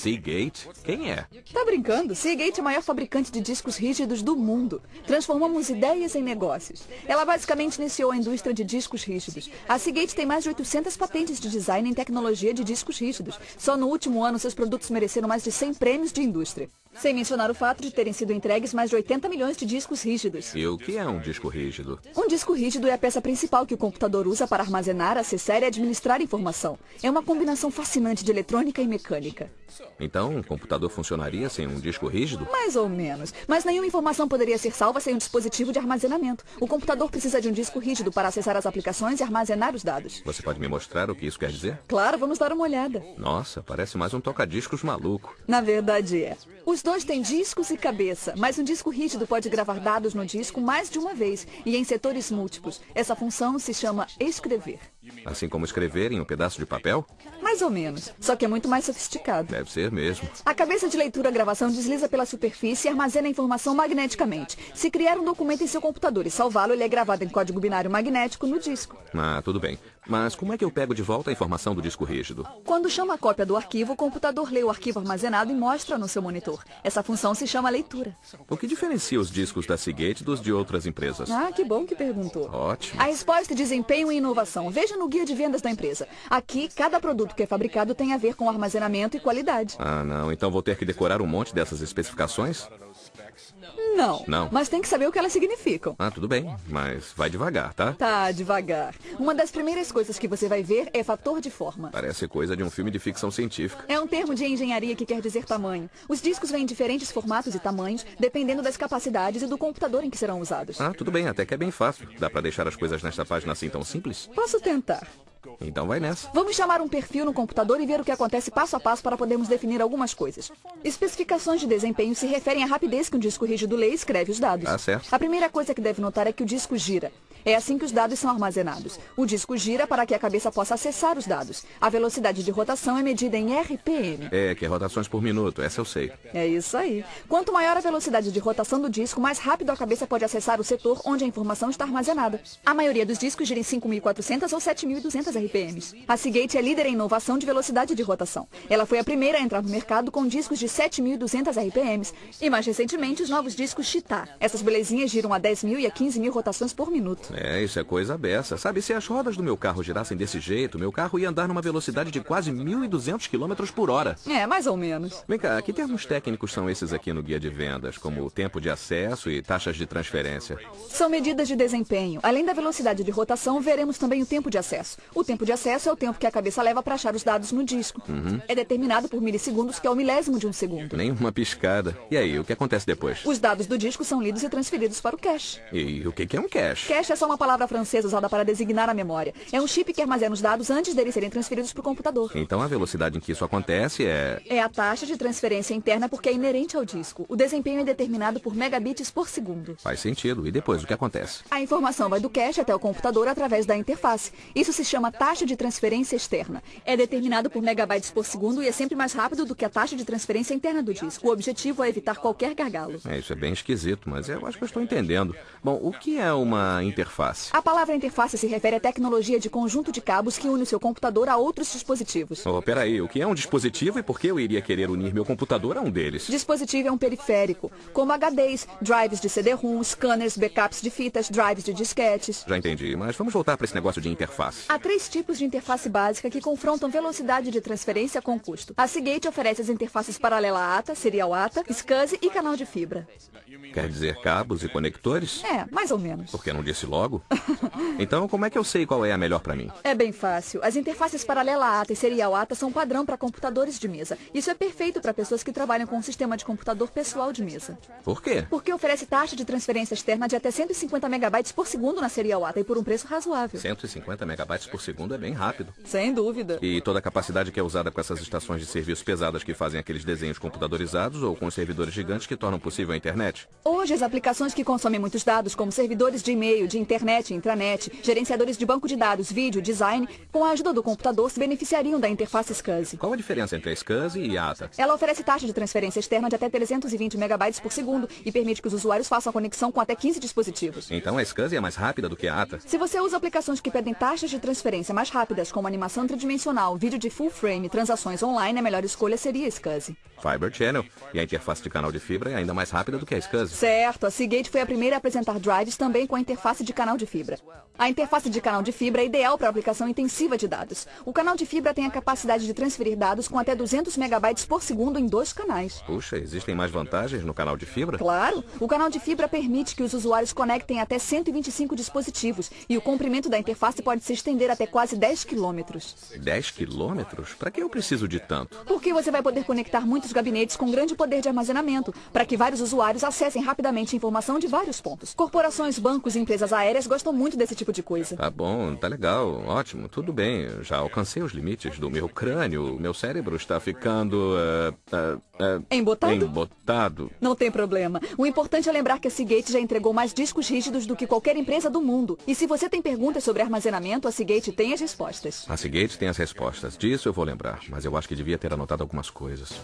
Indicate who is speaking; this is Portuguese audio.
Speaker 1: Seagate? Quem é?
Speaker 2: Tá brincando? Seagate é o maior fabricante de discos rígidos do mundo. Transformamos ideias em negócios. Ela basicamente iniciou a indústria de discos rígidos. A Seagate tem mais de 800 patentes de design em tecnologia de discos rígidos. Só no último ano, seus produtos mereceram mais de 100 prêmios de indústria. Sem mencionar o fato de terem sido entregues mais de 80 milhões de discos rígidos.
Speaker 1: E o que é um disco rígido?
Speaker 2: Um disco rígido é a peça principal que o computador usa para armazenar, acessar e administrar informação. É uma combinação fascinante de eletrônica e mecânica.
Speaker 1: Então, um computador funcionaria sem um disco rígido?
Speaker 2: Mais ou menos. Mas nenhuma informação poderia ser salva sem um dispositivo de armazenamento. O computador precisa de um disco rígido para acessar as aplicações e armazenar os dados.
Speaker 1: Você pode me mostrar o que isso quer dizer?
Speaker 2: Claro, vamos dar uma olhada.
Speaker 1: Nossa, parece mais um toca-discos maluco.
Speaker 2: Na verdade é. Os dois têm discos e cabeça, mas um disco rígido pode gravar dados no disco mais de uma vez e em setores múltiplos. Essa função se chama escrever.
Speaker 1: Assim como escrever em um pedaço de papel?
Speaker 2: Mais ou menos, só que é muito mais sofisticado.
Speaker 1: Deve ser mesmo.
Speaker 2: A cabeça de leitura-gravação desliza pela superfície e armazena a informação magneticamente. Se criar um documento em seu computador e salvá-lo, ele é gravado em código binário magnético no disco.
Speaker 1: Ah, tudo bem. Mas como é que eu pego de volta a informação do disco rígido?
Speaker 2: Quando chama a cópia do arquivo, o computador lê o arquivo armazenado e mostra no seu monitor. Essa função se chama leitura.
Speaker 1: O que diferencia os discos da Seagate dos de outras empresas?
Speaker 2: Ah, que bom que perguntou.
Speaker 1: Ótimo.
Speaker 2: A resposta é desempenho e inovação. Veja no guia de vendas da empresa. Aqui, cada produto que é fabricado tem a ver com armazenamento e qualidade.
Speaker 1: Ah, não. Então vou ter que decorar um monte dessas especificações?
Speaker 2: Não. Mas tem que saber o que elas significam.
Speaker 1: Ah, tudo bem. Mas vai devagar, tá?
Speaker 2: Tá, devagar. Uma das primeiras coisas que você vai ver é fator de forma.
Speaker 1: Parece coisa de um filme de ficção científica.
Speaker 2: É um termo de engenharia que quer dizer tamanho. Os discos vêm em diferentes formatos e tamanhos, dependendo das capacidades e do computador em que serão usados.
Speaker 1: Ah, tudo bem. Até que é bem fácil. Dá pra deixar as coisas nesta página assim tão simples?
Speaker 2: Posso tentar.
Speaker 1: Então vai nessa.
Speaker 2: Vamos chamar um perfil no computador e ver o que acontece passo a passo para podermos definir algumas coisas. Especificações de desempenho se referem à rapidez que um disco rígido lê e escreve os dados.
Speaker 1: Tá certo.
Speaker 2: A primeira coisa que deve notar é que o disco gira. É assim que os dados são armazenados. O disco gira para que a cabeça possa acessar os dados. A velocidade de rotação é medida em RPM.
Speaker 1: É, que é rotações por minuto. Essa eu sei.
Speaker 2: É isso aí. Quanto maior a velocidade de rotação do disco, mais rápido a cabeça pode acessar o setor onde a informação está armazenada. A maioria dos discos gira em 5.400 ou 7.200 RPMs. A Seagate é líder em inovação de velocidade de rotação. Ela foi a primeira a entrar no mercado com discos de 7.200 RPMs. E mais recentemente, os novos discos Cheetah. Essas belezinhas giram a 10.000 e a 15.000 rotações por minuto.
Speaker 1: É, isso é coisa beça. Sabe, se as rodas do meu carro girassem desse jeito, meu carro ia andar numa velocidade de quase 1.200 km por hora.
Speaker 2: É, mais ou menos.
Speaker 1: Vem cá, que termos técnicos são esses aqui no guia de vendas, como tempo de acesso e taxas de transferência?
Speaker 2: São medidas de desempenho. Além da velocidade de rotação, veremos também o tempo de acesso. O tempo de acesso é o tempo que a cabeça leva para achar os dados no disco. É determinado por milissegundos, que é o milésimo de um segundo.
Speaker 1: Nem uma piscada. E aí, o que acontece depois?
Speaker 2: Os dados do disco são lidos e transferidos para o cache.
Speaker 1: E o que é um cache?
Speaker 2: Cache é só uma palavra francesa usada para designar a memória. É um chip que armazena os dados antes deles serem transferidos para o computador.
Speaker 1: Então a velocidade em que isso acontece é...
Speaker 2: É a taxa de transferência interna porque é inerente ao disco. O desempenho é determinado por megabits por segundo.
Speaker 1: Faz sentido. E depois, o que acontece?
Speaker 2: A informação vai do cache até o computador através da interface. Isso se chama taxa de transferência externa. É determinado por megabytes por segundo e é sempre mais rápido do que a taxa de transferência interna do disco. O objetivo é evitar qualquer gargalo.
Speaker 1: Isso é bem esquisito, mas eu acho que eu estou entendendo. Bom, o que é uma interface?
Speaker 2: A palavra interface se refere à tecnologia de conjunto de cabos que une o seu computador a outros dispositivos.
Speaker 1: Oh, peraí, o que é um dispositivo e por que eu iria querer unir meu computador a um deles?
Speaker 2: Dispositivo é um periférico, como HDs, drives de CD-ROM, scanners, backups de fitas, drives de disquetes.
Speaker 1: Já entendi, mas vamos voltar para esse negócio de interface.
Speaker 2: Há 3 tipos de interface básica que confrontam velocidade de transferência com custo. A Seagate oferece as interfaces paralela ATA, serial ATA, SCSI e canal de fibra.
Speaker 1: Quer dizer cabos e conectores?
Speaker 2: É, mais ou menos.
Speaker 1: Por que não disse logo? logo? Então, como é que eu sei qual é a melhor para mim?
Speaker 2: É bem fácil. As interfaces paralela ATA e serial ATA são padrão para computadores de mesa. Isso é perfeito para pessoas que trabalham com um sistema de computador pessoal de mesa.
Speaker 1: Por quê?
Speaker 2: Porque oferece taxa de transferência externa de até 150 megabytes por segundo na serial ATA e por um preço razoável.
Speaker 1: 150 megabytes por segundo é bem rápido.
Speaker 2: Sem dúvida.
Speaker 1: E toda a capacidade que é usada com essas estações de serviço pesadas que fazem aqueles desenhos computadorizados ou com os servidores gigantes que tornam possível a internet?
Speaker 2: Hoje, as aplicações que consomem muitos dados, como servidores de e-mail, de internet, intranet, gerenciadores de banco de dados, vídeo, design, com a ajuda do computador, se beneficiariam da interface SCSI.
Speaker 1: Qual a diferença entre a SCSI e a ATA?
Speaker 2: Ela oferece taxa de transferência externa de até 320 megabytes por segundo e permite que os usuários façam a conexão com até 15 dispositivos.
Speaker 1: Então a SCSI é mais rápida do que a ATA?
Speaker 2: Se você usa aplicações que pedem taxas de transferência mais rápidas, como animação tridimensional, vídeo de full frame e transações online, a melhor escolha seria a SCSI.
Speaker 1: Fiber Channel. E a interface de canal de fibra é ainda mais rápida do que a SCSI.
Speaker 2: Certo, a Seagate foi a primeira a apresentar drives também com a interface de canal de fibra. A interface de canal de fibra é ideal para aplicação intensiva de dados. O canal de fibra tem a capacidade de transferir dados com até 200 megabytes por segundo em 2 canais.
Speaker 1: Puxa, existem mais vantagens no canal de fibra?
Speaker 2: Claro, o canal de fibra permite que os usuários conectem até 125 dispositivos e o comprimento da interface pode se estender até quase 10 quilômetros.
Speaker 1: 10 quilômetros? Para que eu preciso de tanto?
Speaker 2: Porque você vai poder conectar muitos gabinetes com grande poder de armazenamento, para que vários usuários acessem rapidamente informação de vários pontos. Corporações, bancos e empresas aéreas gostam muito desse tipo de coisa.
Speaker 1: Tá bom, tá legal, ótimo, tudo bem. Eu já alcancei os limites do meu crânio. Meu cérebro está ficando... Embotado.
Speaker 2: Não tem problema. O importante é lembrar que a Seagate já entregou mais discos rígidos do que qualquer empresa do mundo. E se você tem perguntas sobre armazenamento, a Seagate tem as respostas.
Speaker 1: A Seagate tem as respostas. Disso eu vou lembrar, mas eu acho que devia ter anotado algumas coisas.